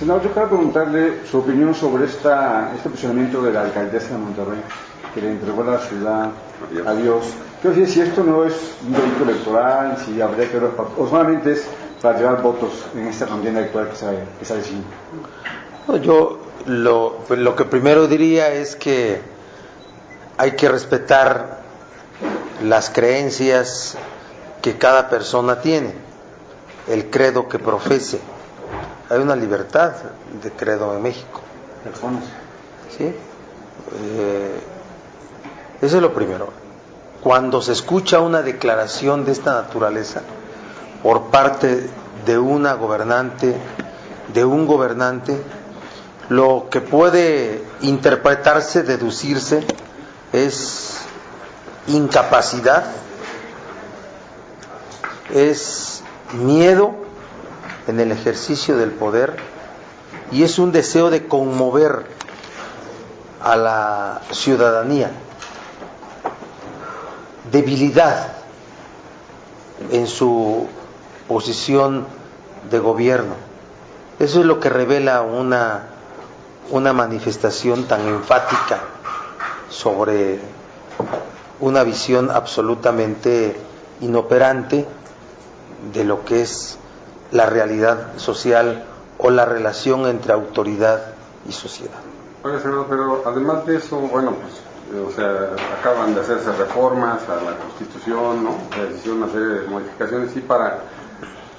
Senador, yo quiero preguntarle su opinión sobre este posicionamiento de la alcaldesa de Monterrey, que le entregó la ciudad a Dios. Quiero decir, si esto no es un delito electoral, si habría que ver, o solamente es para llevar votos en esta contienda electoral que se avecina. Yo lo que primero diría es que hay que respetar las creencias que cada persona tiene, el credo que profese. Hay una libertad de credo en México. ¿Sí? Eso es lo primero. Cuando se escucha una declaración de esta naturaleza por parte de una gobernante, de un gobernante, lo que puede interpretarse, deducirse, es incapacidad, es miedo en el ejercicio del poder y es un deseo de conmover a la ciudadanía, debilidad en su posición de gobierno. Eso es lo que revela una manifestación tan enfática sobre una visión absolutamente inoperante de lo que es la realidad social o la relación entre autoridad y sociedad. Oiga, senador, pero además de eso, bueno, pues, acaban de hacerse reformas a la Constitución, ¿no? Se hicieron una serie de modificaciones, sí, para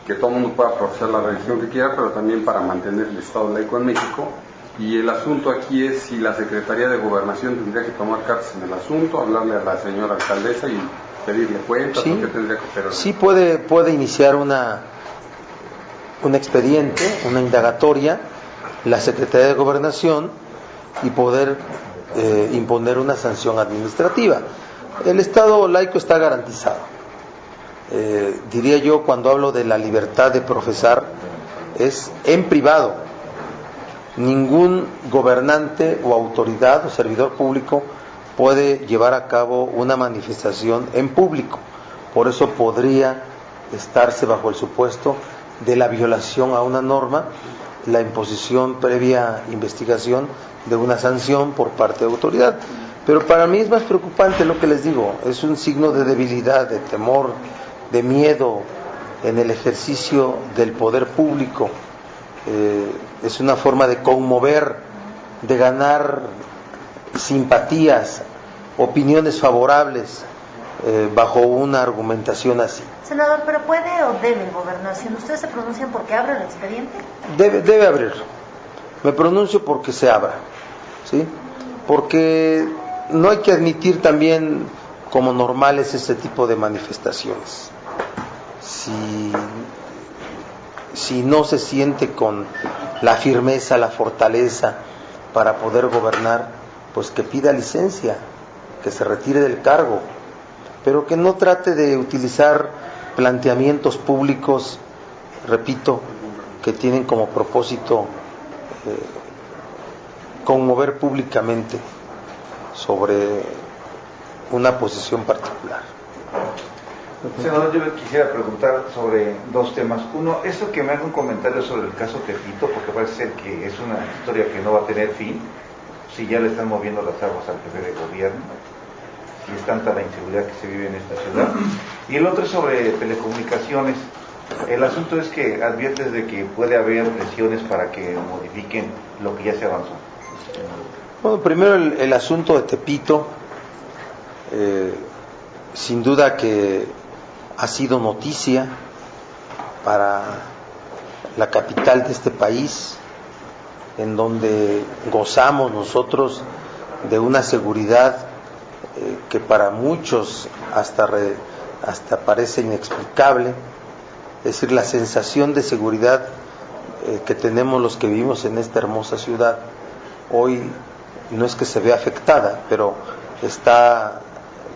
que todo el mundo pueda profesar la religión que quiera, pero también para mantener el Estado laico en México. Y el asunto aquí es si la Secretaría de Gobernación tendría que tomar cartas en el asunto, hablarle a la señora alcaldesa y pedirle cuentas, sí, o qué tendría que hacer. Sí puede iniciar un expediente, una indagatoria, la Secretaría de Gobernación y poder imponer una sanción administrativa. El Estado laico está garantizado. Diría yo, cuando hablo de la libertad de profesar, es en privado. Ningún gobernante o autoridad o servidor público puede llevar a cabo una manifestación en público. Por eso podría estarse bajo el supuesto de la violación a una norma, la imposición previa investigación de una sanción por parte de autoridad. Pero para mí es más preocupante lo que les digo, es un signo de debilidad, de temor, de miedo en el ejercicio del poder público. Es una forma de conmover, de ganar simpatías, opiniones favorables bajo una argumentación así. Senador, ¿pero puede o debe Gobernación? ¿Ustedes se pronuncian porque abra el expediente? Debe abrirlo. Me pronuncio porque se abra, ¿sí? Porque no hay que admitir también como normales este tipo de manifestaciones. Si no se siente con la firmeza, la fortaleza para poder gobernar, pues que pida licencia, que se retire del cargo, pero que no trate de utilizar planteamientos públicos, repito, que tienen como propósito conmover públicamente sobre una posición particular. Senador, yo le quisiera preguntar sobre dos temas. Uno, eso que me haga un comentario sobre el caso Tepito, porque parece ser que es una historia que no va a tener fin, si ya le están moviendo las aguas al jefe de gobierno, si es tanta la inseguridad que se vive en esta ciudad. Y el otro es sobre telecomunicaciones. El asunto es que adviertes de que puede haber presiones para que modifiquen lo que ya se avanzó. Bueno, primero el asunto de Tepito, sin duda que ha sido noticia para la capital de este país, en donde gozamos nosotros de una seguridad que para muchos hasta parece inexplicable. Es decir, la sensación de seguridad que tenemos los que vivimos en esta hermosa ciudad hoy no es que se vea afectada, pero está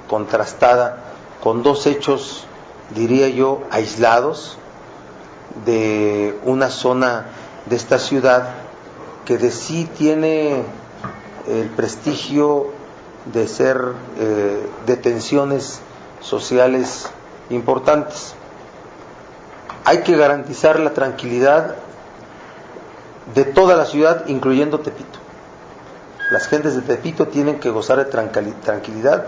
contrastada con dos hechos, diría yo, aislados de una zona de esta ciudad que de sí tiene el prestigio de ser de tensiones sociales importantes. Hay que garantizar la tranquilidad de toda la ciudad, incluyendo Tepito. Las gentes de Tepito tienen que gozar de tranquilidad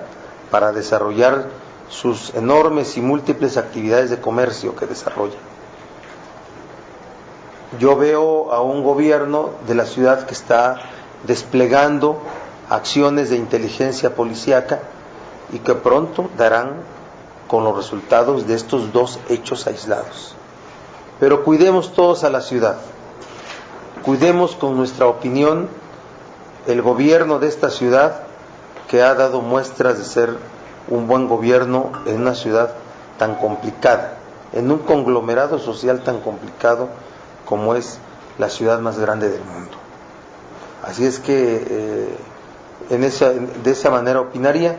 para desarrollar sus enormes y múltiples actividades de comercio que desarrollan. Yo veo a un gobierno de la ciudad que está desplegando acciones de inteligencia policíaca y que pronto darán con los resultados de estos dos hechos aislados. Pero cuidemos todos a la ciudad, cuidemos con nuestra opinión el gobierno de esta ciudad, que ha dado muestras de ser un buen gobierno en una ciudad tan complicada, en un conglomerado social tan complicado como es la ciudad más grande del mundo. Así es que de esa manera opinaría,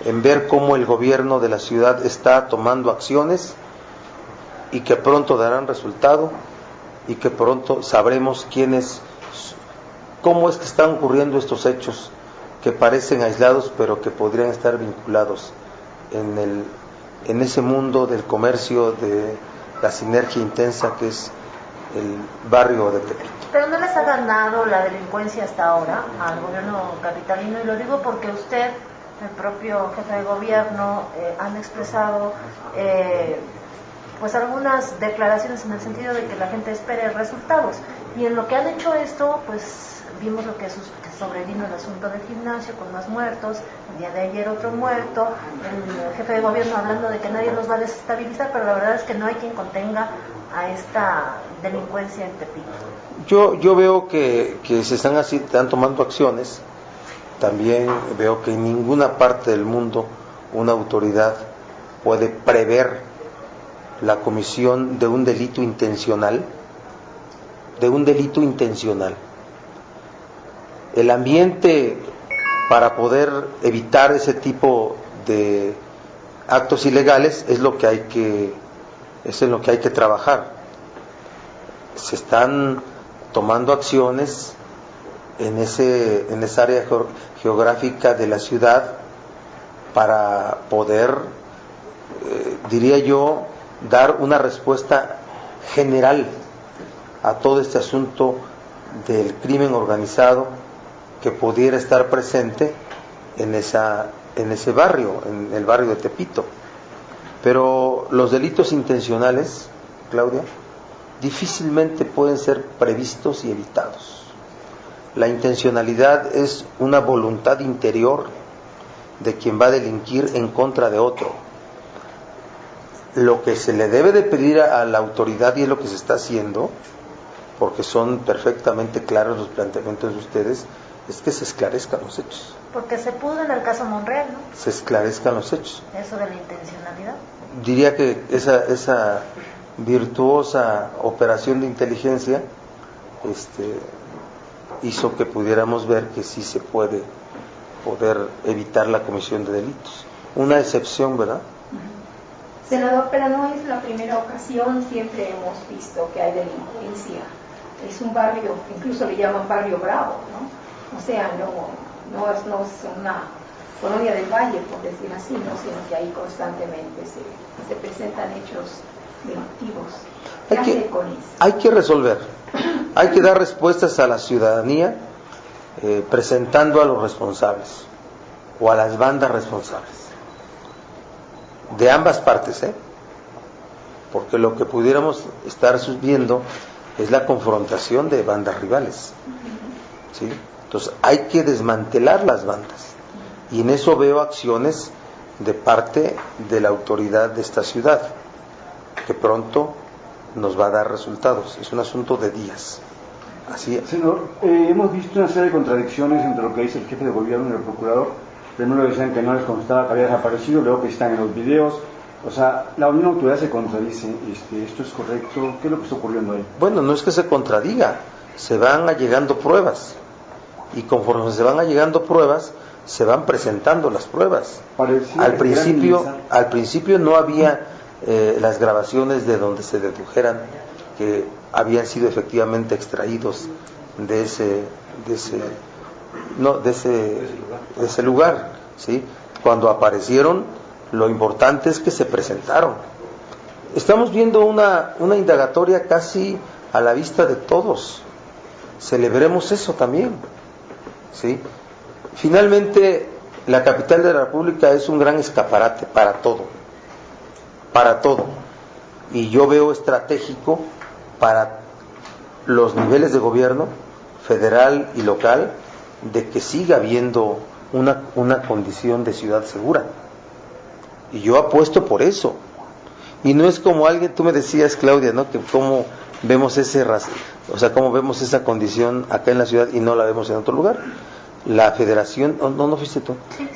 en ver cómo el gobierno de la ciudad está tomando acciones y que pronto darán resultado y que pronto sabremos cómo es que están ocurriendo estos hechos que parecen aislados pero que podrían estar vinculados en ese mundo del comercio, de la sinergia intensa que es el barrio de Tepito. Pero no les ha ganado la delincuencia hasta ahora al gobierno capitalino, y lo digo porque usted, el propio jefe de gobierno, han expresado pues algunas declaraciones en el sentido de que la gente espere resultados, y en lo que han hecho esto, pues vimos lo que sobrevino el asunto del gimnasio con más muertos, el día de ayer otro muerto, el jefe de gobierno hablando de que nadie los va a desestabilizar, pero la verdad es que no hay quien contenga a esta delincuencia en Tepito. Yo veo que se están tomando acciones. También veo que en ninguna parte del mundo una autoridad puede prever la comisión de un delito intencional, El ambiente para poder evitar ese tipo de actos ilegales es en lo que hay que trabajar. Se están tomando acciones en esa área geográfica de la ciudad para poder, diría yo, dar una respuesta general a todo este asunto del crimen organizado que pudiera estar presente en ese barrio, en el barrio de Tepito. Pero los delitos intencionales, Claudia, difícilmente pueden ser previstos y evitados. La intencionalidad es una voluntad interior de quien va a delinquir en contra de otro. Lo que se le debe de pedir a la autoridad, y es lo que se está haciendo, porque son perfectamente claros los planteamientos de ustedes, es que se esclarezcan los hechos. Porque se pudo en el caso Monreal, ¿no? Se esclarezcan los hechos. Eso de la intencionalidad. Diría que esa virtuosa operación de inteligencia hizo que pudiéramos ver que sí se puede evitar la comisión de delitos. Una excepción, ¿verdad? Senador, pero no es la primera ocasión, siempre hemos visto que hay delincuencia. Es un barrio, incluso le llaman barrio bravo, ¿no? O sea, no es una colonia del valle, por decir así, ¿no? Sino que ahí constantemente se presentan hechos delictivos. ¿Qué hacer con eso? Hay que resolver, hay que dar respuestas a la ciudadanía presentando a los responsables o a las bandas responsables. De ambas partes, porque lo que pudiéramos estar viendo es la confrontación de bandas rivales, ¿sí? Entonces hay que desmantelar las bandas, y en eso veo acciones de parte de la autoridad de esta ciudad, que pronto nos va a dar resultados. Es un asunto de días. Así es. Senador, hemos visto una serie de contradicciones entre lo que dice el jefe de gobierno y el procurador. Primero decían que no les constaba que había desaparecido, luego que están en los videos. O sea, la Unión Autoridad se contradice. ¿Esto es correcto? ¿Qué es lo que está ocurriendo ahí? Bueno, no es que se contradiga, se van allegando pruebas, y conforme se van allegando pruebas, se van presentando las pruebas. Al principio no había las grabaciones de donde se dedujeran que habían sido efectivamente extraídos de ese lugar, ¿sí? Cuando aparecieron, lo importante es que se presentaron. Estamos viendo una indagatoria casi a la vista de todos. celebremos eso también, ¿sí? Finalmente, la capital de la República es un gran escaparate para todo, y yo veo estratégico para los niveles de gobierno, federal y local, de que siga habiendo una condición de ciudad segura, y yo apuesto por eso. Y no es como alguien, tú me decías, Claudia, ¿no? Que cómo vemos cómo vemos esa condición acá en la ciudad y no la vemos en otro lugar. La federación, no fuiste tú. Sí.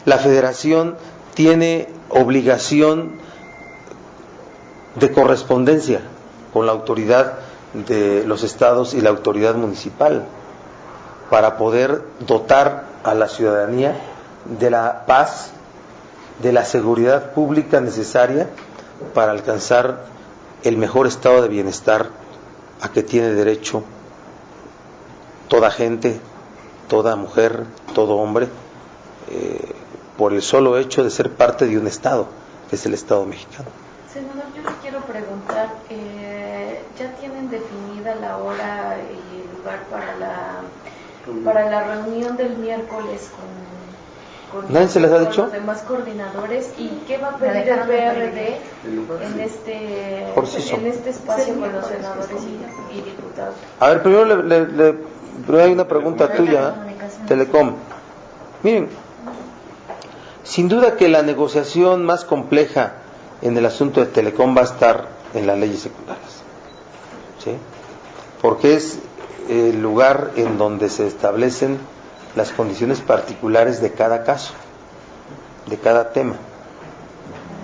La federación tiene obligación de correspondencia con la autoridad de los estados y la autoridad municipal para poder dotar a la ciudadanía de la paz, de la seguridad pública necesaria para alcanzar el mejor estado de bienestar a que tiene derecho toda gente, toda mujer, todo hombre, por el solo hecho de ser parte de un estado, que es el Estado mexicano. Senador, yo le quiero preguntar, ¿ya tienen definida la hora y el lugar para la reunión del miércoles con ¿Nadie se les ha dicho? Los demás coordinadores? ¿Y qué va a pedir el PRD en este espacio con los senadores y diputados? A ver, primero hay una pregunta tuya, Telecom. Miren, sin duda que la negociación más compleja en el asunto de Telecom va a estar en las leyes secundarias, ¿sí? Porque es el lugar en donde se establecen las condiciones particulares de cada caso, de cada tema.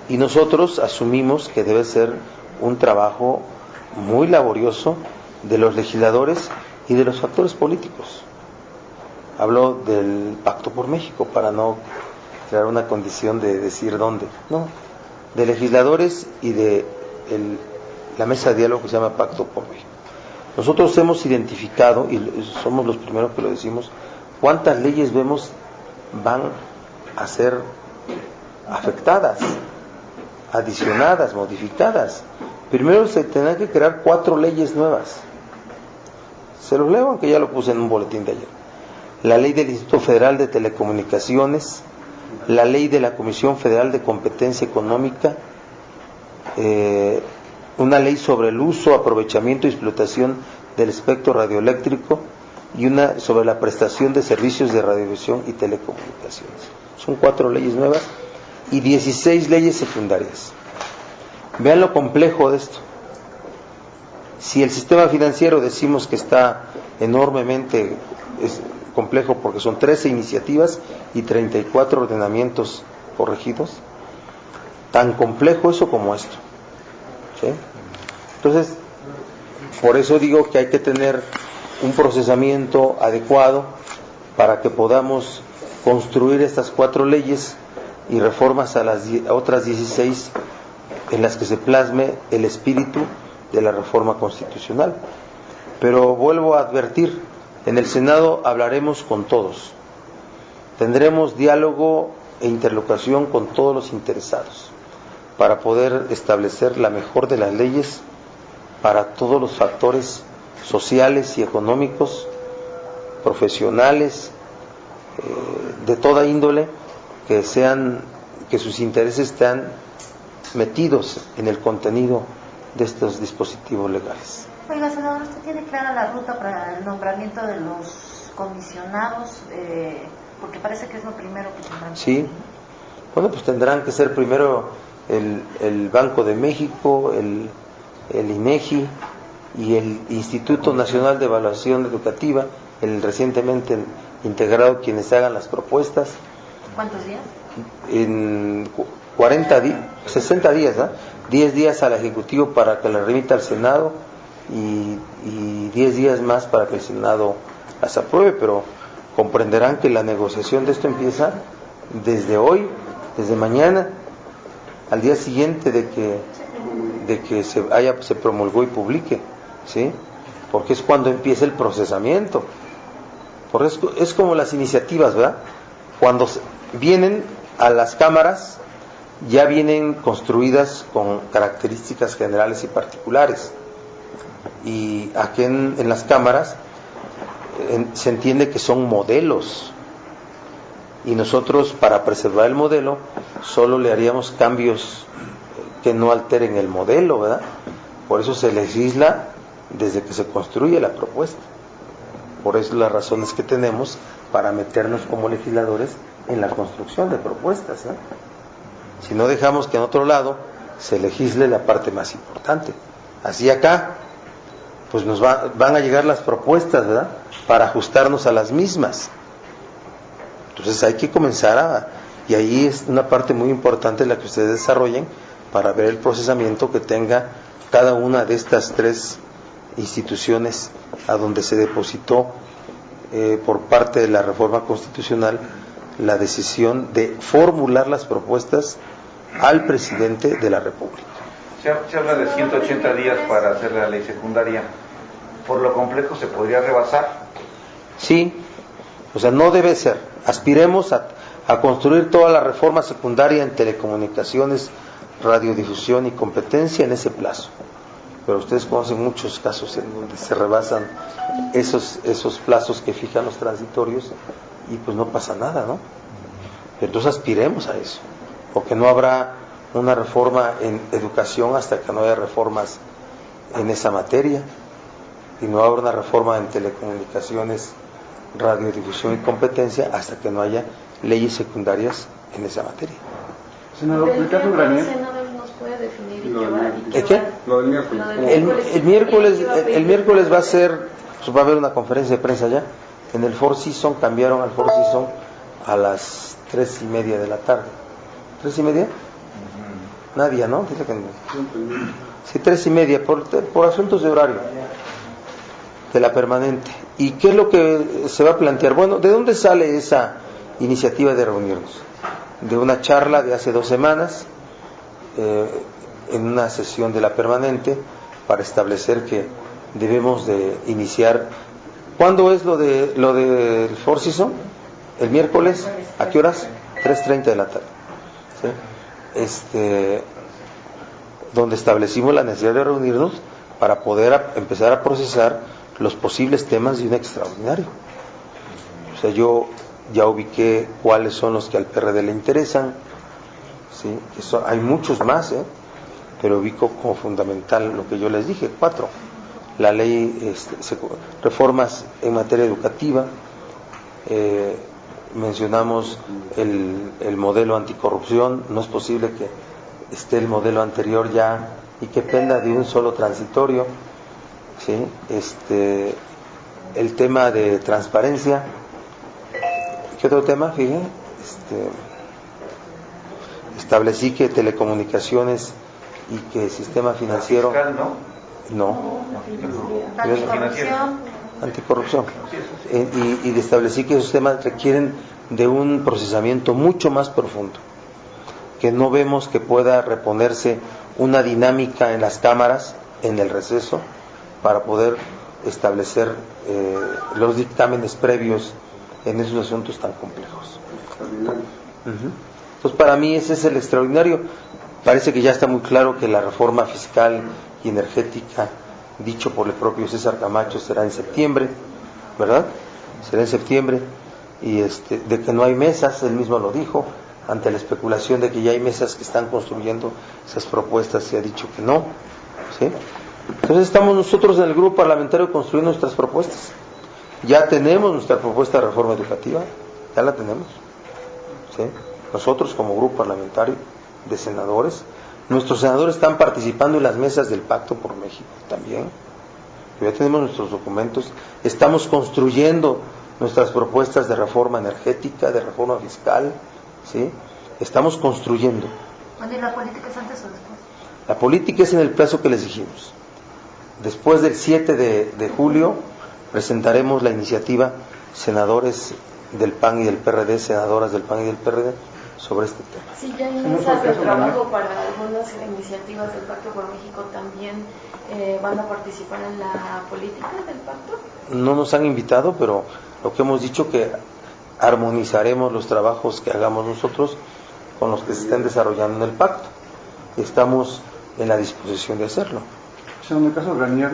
Y nosotros asumimos que debe ser un trabajo muy laborioso de los legisladores y de los factores políticos. Hablo del Pacto por México, para no crear una condición de decir dónde, no, de legisladores y de la mesa de diálogo que se llama Pacto por México. Nosotros hemos identificado, y somos los primeros que lo decimos, cuántas leyes vemos van a ser afectadas, adicionadas, modificadas. Primero se tendrán que crear 4 leyes nuevas. Se los leo, aunque ya lo puse en un boletín de ayer. La ley del Instituto Federal de Telecomunicaciones, la ley de la Comisión Federal de Competencia Económica, una ley sobre el uso, aprovechamiento y explotación del espectro radioeléctrico y una sobre la prestación de servicios de radiodifusión y telecomunicaciones. Son 4 leyes nuevas y 16 leyes secundarias. Vean lo complejo de esto. Si el sistema financiero decimos que está enormemente complejo porque son 13 iniciativas y 34 ordenamientos corregidos, tan complejo eso como esto, ¿sí? Entonces, por eso digo que hay que tener un procesamiento adecuado para que podamos construir estas 4 leyes y reformas a las otras 16 en las que se plasme el espíritu de la reforma constitucional. Pero vuelvo a advertir, en el Senado hablaremos con todos, tendremos diálogo e interlocución con todos los interesados para poder establecer la mejor de las leyes para todos los factores sociales y económicos, profesionales, de toda índole, que sus intereses estén metidos en el contenido de estos dispositivos legales. Oiga, senador, ¿usted tiene clara la ruta para el nombramiento de los comisionados? Porque parece que es lo primero que tendrán. Sí, bueno, pues tendrán que ser primero el Banco de México, el INEGI y el Instituto Nacional de Evaluación Educativa, el recientemente integrado, quienes hagan las propuestas. ¿Cuántos días? En 60 días, ¿eh? 10 días al Ejecutivo para que la remita al Senado y 10 días más para que el Senado las apruebe, pero comprenderán que la negociación de esto empieza desde hoy, desde mañana, al día siguiente de que se promulgó y publique, ¿sí? Porque es cuando empieza el procesamiento. Porque es como las iniciativas, ¿verdad? Cuando vienen a las cámaras, ya vienen construidas con características generales y particulares. Y aquí en las cámaras se entiende que son modelos, y nosotros, para preservar el modelo, solo le haríamos cambios que no alteren el modelo, ¿verdad? Por eso se legisla desde que se construye la propuesta. Por eso las razones que tenemos para meternos como legisladores en la construcción de propuestas, ¿eh? Si no dejamos que en otro lado se legisle la parte más importante. Así acá, pues nos van a llegar las propuestas, ¿verdad?, para ajustarnos a las mismas. Entonces hay que comenzar y ahí es una parte muy importante la que ustedes desarrollen para ver el procesamiento que tenga cada una de estas tres instituciones a donde se depositó por parte de la reforma constitucional la decisión de formular las propuestas al presidente de la República. Se habla de 180 días para hacer la ley secundaria. ¿Por lo complejo se podría rebasar? Sí, o sea, no debe ser. Aspiremos a construir toda la reforma secundaria en telecomunicaciones, radiodifusión y competencia en ese plazo. Pero ustedes conocen muchos casos en donde se rebasan esos plazos que fijan los transitorios y pues no pasa nada, ¿no? Entonces aspiremos a eso, porque no habrá una reforma en educación hasta que no haya reformas en esa materia, y no habrá una reforma en telecomunicaciones, radiodifusión y competencia hasta que no haya leyes secundarias en esa materia. Senador, Ricardo Granier. Senador, ¿nos puede definir y ¿Qué? Lo del miércoles. El miércoles va a ser, pues va a haber una conferencia de prensa ya en el Four Seasons. Cambiaron al Four Seasons a las 3:30 de la tarde. ¿3:30? Nadia, ¿no? Dice que no. Sí, 3:30 por asuntos de horario de la permanente. ¿Y qué es lo que se va a plantear? Bueno, ¿de dónde sale esa iniciativa de reunirnos? De una charla de hace 2 semanas en una sesión de la permanente para establecer que debemos de iniciar. ¿Cuándo es lo del Four Seasons? El miércoles. ¿A qué horas? 3:30 de la tarde. ¿Sí? Donde establecimos la necesidad de reunirnos para poder empezar a procesar los posibles temas de un extraordinario. O sea, yo ya ubiqué cuáles son los que al PRD le interesan, ¿sí? Hay muchos más, pero ubico como fundamental lo que yo les dije, 4. La ley, reformas en materia educativa, mencionamos el modelo anticorrupción. No es posible que esté el modelo anterior ya y que penda de un solo transitorio, ¿sí? El tema de transparencia. ¿Qué otro tema? Fíjense, establecí que telecomunicaciones y que sistema financiero. Fiscal, ¿no? No. Anticorrupción. Anticorrupción. Y establecí que esos temas requieren de un procesamiento mucho más profundo, que no vemos que pueda reponerse una dinámica en las cámaras en el receso para poder establecer los dictámenes previos en esos asuntos tan complejos. Entonces, para mí ese es el extraordinario. Parece que ya está muy claro que la reforma fiscal y energética, dicho por el propio César Camacho, será en septiembre, ¿verdad? Será en septiembre. Y de que no hay mesas, él mismo lo dijo, ante la especulación de que ya hay mesas que están construyendo esas propuestas, se ha dicho que no, ¿sí? Entonces estamos nosotros en el grupo parlamentario construyendo nuestras propuestas. Ya tenemos nuestra propuesta de reforma educativa, ya la tenemos, ¿sí? Nosotros como grupo parlamentario de senadores, nuestros senadores están participando en las mesas del Pacto por México también. Ya tenemos nuestros documentos, estamos construyendo nuestras propuestas de reforma energética, de reforma fiscal, ¿sí? Estamos construyendo. Bueno, ¿y la política es antes o después? La política es en el plazo que les dijimos. Después del 7 de julio presentaremos la iniciativa, senadores del PAN y del PRD, senadoras del PAN y del PRD, sobre este tema. Sí, ya hay mesas de trabajo para algunas iniciativas del Pacto por México. ¿También van a participar en la política del pacto? No nos han invitado, pero lo que hemos dicho que armonizaremos los trabajos que hagamos nosotros con los que se estén desarrollando en el pacto. Estamos en la disposición de hacerlo, O sea, en el caso de Granier,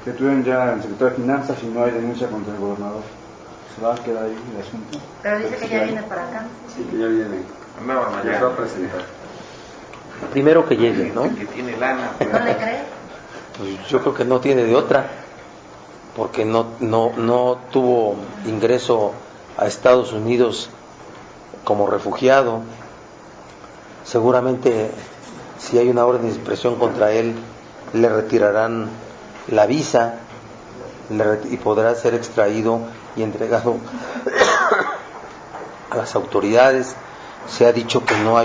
que tuvieron ya el secretario de Finanzas y no hay denuncia contra el gobernador, ¿se va a quedar ahí el asunto? Pero dice que ya viene para acá. Sí, que ya viene. Ya se va a presentar. Primero que llegue, ¿no? Que tiene lana. ¿No le cree? Pues yo creo que no tiene de otra, porque no tuvo ingreso a Estados Unidos como refugiado. Seguramente si hay una orden de expresión contra él, le retirarán la visa y podrá ser extraído y entregado a las autoridades. Se ha dicho que no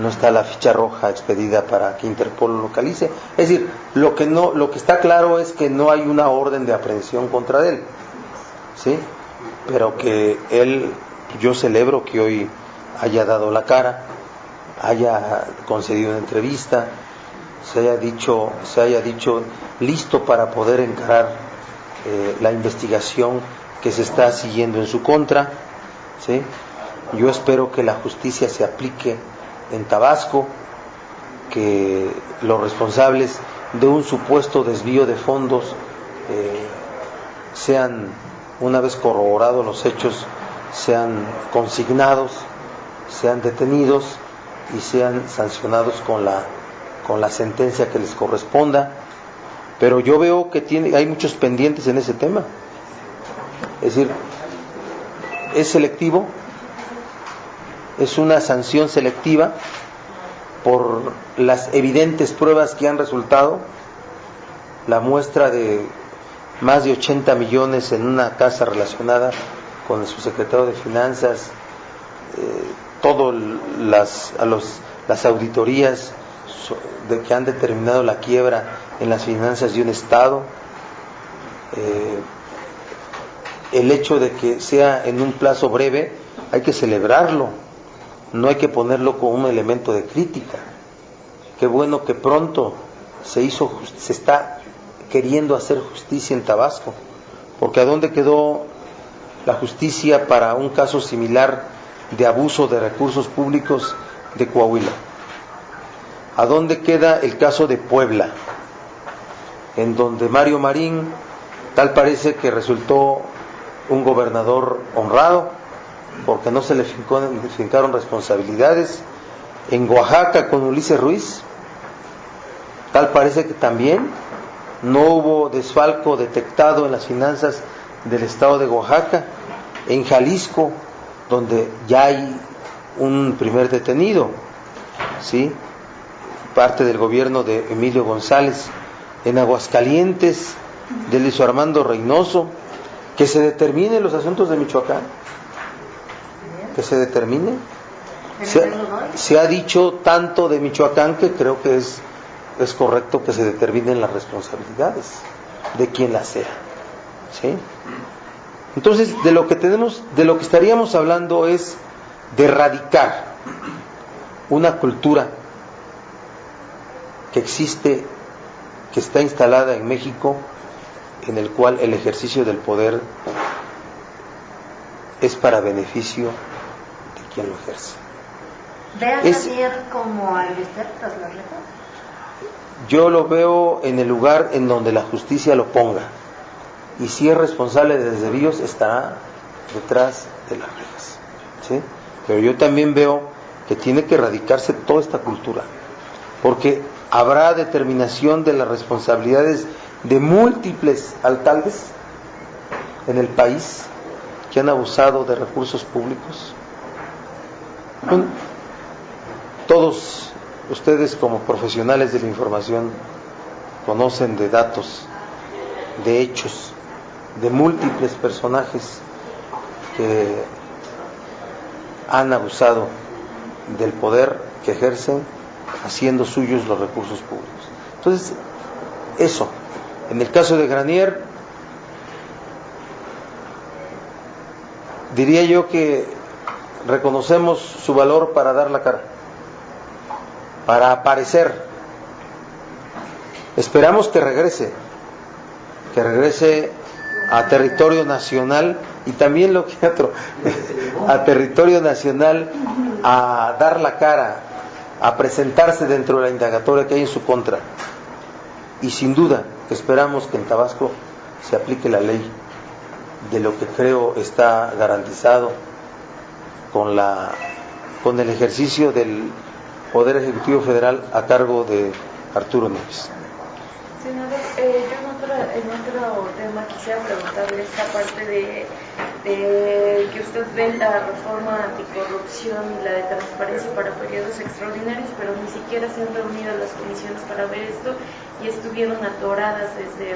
está la ficha roja expedida para que Interpol lo localice. Es decir, lo que está claro es que no hay una orden de aprehensión contra él, ¿sí? Pero que él, yo celebro que hoy haya dado la cara, haya concedido una entrevista, se haya dicho listo para poder encarar la investigación que se está siguiendo en su contra, ¿sí? Yo espero que la justicia se aplique en Tabasco, que los responsables de un supuesto desvío de fondos sean, una vez corroborados los hechos, sean consignados, sean detenidos y sean sancionados con la sentencia que les corresponda. Pero yo veo que hay muchos pendientes en ese tema. Es decir, es selectivo, es una sanción selectiva por las evidentes pruebas que han resultado, la muestra de más de 80 millones en una casa relacionada con el subsecretario de Finanzas, todas las auditorías que han determinado la quiebra en las finanzas de un Estado, el hecho de que sea en un plazo breve, hay que celebrarlo, no hay que ponerlo como un elemento de crítica. Qué bueno que pronto se está queriendo hacer justicia en Tabasco, porque ¿a dónde quedó la justicia para un caso similar de abuso de recursos públicos de Coahuila? ¿A dónde queda el caso de Puebla, en donde Mario Marín tal parece que resultó un gobernador honrado porque no se le fincaron responsabilidades? En Oaxaca con Ulises Ruiz, tal parece que también no hubo desfalco detectado en las finanzas del estado de Oaxaca. En Jalisco, donde ya hay un primer detenido, ¿sí?, parte del gobierno de Emilio González. En Aguascalientes, de Luis Armando Reynoso. Que se determinen los asuntos de Michoacán, que se determine. Se ha dicho tanto de Michoacán que creo que es correcto que se determinen las responsabilidades de quien las sea, ¿sí? Entonces, de lo que estaríamos hablando es de erradicar una cultura que existe, que está instalada en México, en el cual el ejercicio del poder es para beneficio de quien lo ejerce. ¿Ve a Javier como Alvester tras las rejas? Yo lo veo en el lugar en donde la justicia lo ponga, y si es responsable de desvíos estará detrás de las rejas, ¿sí? Pero yo también veo que tiene que erradicarse toda esta cultura, porque habrá determinación de las responsabilidades de múltiples alcaldes en el país que han abusado de recursos públicos. Bueno, todos ustedes como profesionales de la información conocen de datos, de hechos, de múltiples personajes que han abusado del poder que ejercen haciendo suyos los recursos públicos. Entonces, eso, en el caso de Granier, diría yo que reconocemos su valor para dar la cara, para aparecer. Esperamos que regrese a territorio nacional, y también lo que otro, a territorio nacional, a dar la cara, a presentarse dentro de la indagatoria que hay en su contra. y sin duda esperamos que en Tabasco se aplique la ley, de lo que creo está garantizado con el ejercicio del Poder Ejecutivo Federal a cargo de Arturo Nieves. Senador, yo en otro tema quisiera preguntarle esta parte de que usted ve la reforma anticorrupción y la de transparencia para periodos extraordinarios, pero ni siquiera se han reunido las comisiones para ver esto y estuvieron atoradas desde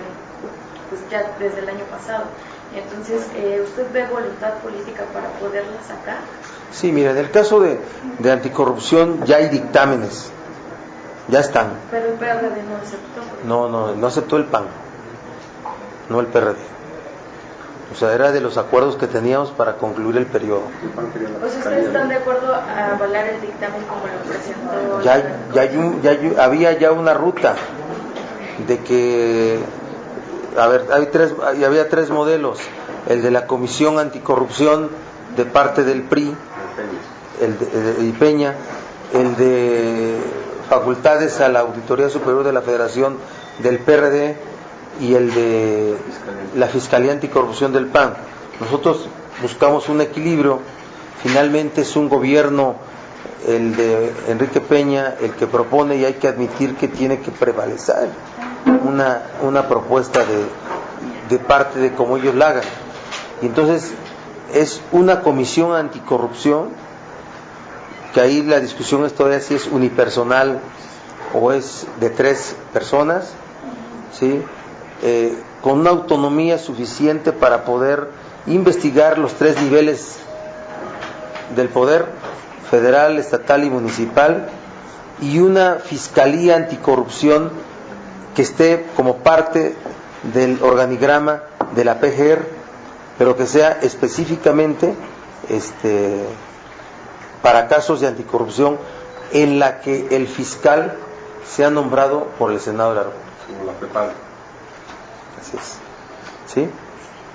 el año pasado. Entonces, ¿usted ve voluntad política para poderla sacar? Sí, mira, en el caso de anticorrupción ya hay dictámenes, ya están. Pero el PRD no aceptó. No aceptó el PAN, no el PRD. O sea, era de los acuerdos que teníamos para concluir el periodo. O sea, ¿ustedes están de acuerdo a avalar el dictamen como lo presentó? Había ya una ruta de que, a ver, había tres modelos: el de la Comisión Anticorrupción de parte del PRI, el de Peña, el de facultades a la Auditoría Superior de la Federación del PRD y el de la Fiscalía Anticorrupción del PAN. Nosotros buscamos un equilibrio. Finalmente es un gobierno, el de Enrique Peña, el que propone, y hay que admitir que tiene que prevalecer una propuesta de parte de cómo ellos la hagan. Y entonces es una comisión anticorrupción, que ahí la discusión es todavía si es unipersonal o es de 3 personas, ¿sí? Con una autonomía suficiente para poder investigar los 3 niveles del poder, federal, estatal y municipal, y una fiscalía anticorrupción que esté como parte del organigrama de la PGR, pero que sea específicamente para casos de anticorrupción, en la que el fiscal sea nombrado por el Senado de la República. Como la PEPAL. Así es. ¿Sí?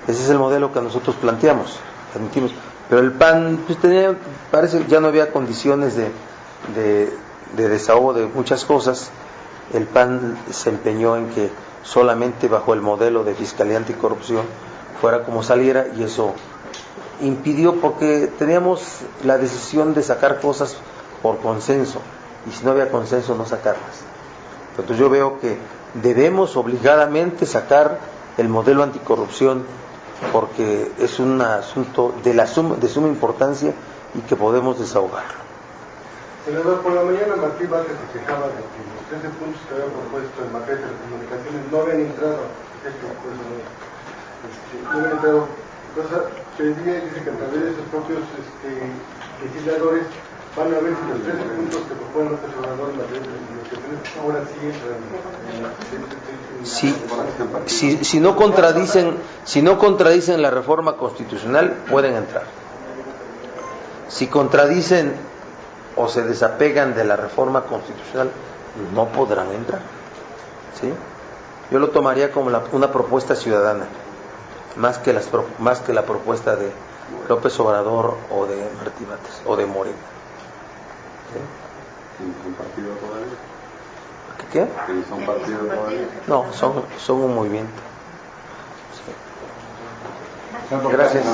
Ese es el modelo que nosotros planteamos, admitimos. Pero el PAN, pues parece que ya no había condiciones de desahogo de muchas cosas. El PAN se empeñó en que solamente bajo el modelo de Fiscalía Anticorrupción fuera como saliera, y eso impidió, porque teníamos la decisión de sacar cosas por consenso, y si no había consenso no sacarlas. Entonces yo veo que debemos obligadamente sacar el modelo anticorrupción, porque es un asunto de suma importancia y que podemos desahogarlo. Senador, por la mañana Martí Vázquez se quejaba de que los 13 puntos que había propuesto en materia de telecomunicaciones no habían entrado. No habían entrado. Entonces pedía y dice que a través de sus propios legisladores van a ver si los 13 puntos que proponen los observadores en materia de telecomunicaciones ahora sí entran si no contradicen la reforma constitucional, pueden entrar. Si contradicen o se desapegan de la reforma constitucional, no podrán entrar. ¿Sí? Yo lo tomaría como una propuesta ciudadana, más que la propuesta de López Obrador o de Martí Batres o de Morena. ¿Sí? ¿Son partido todavía? ¿Qué? ¿Son partido todavía? No, son un movimiento. Sí. Gracias.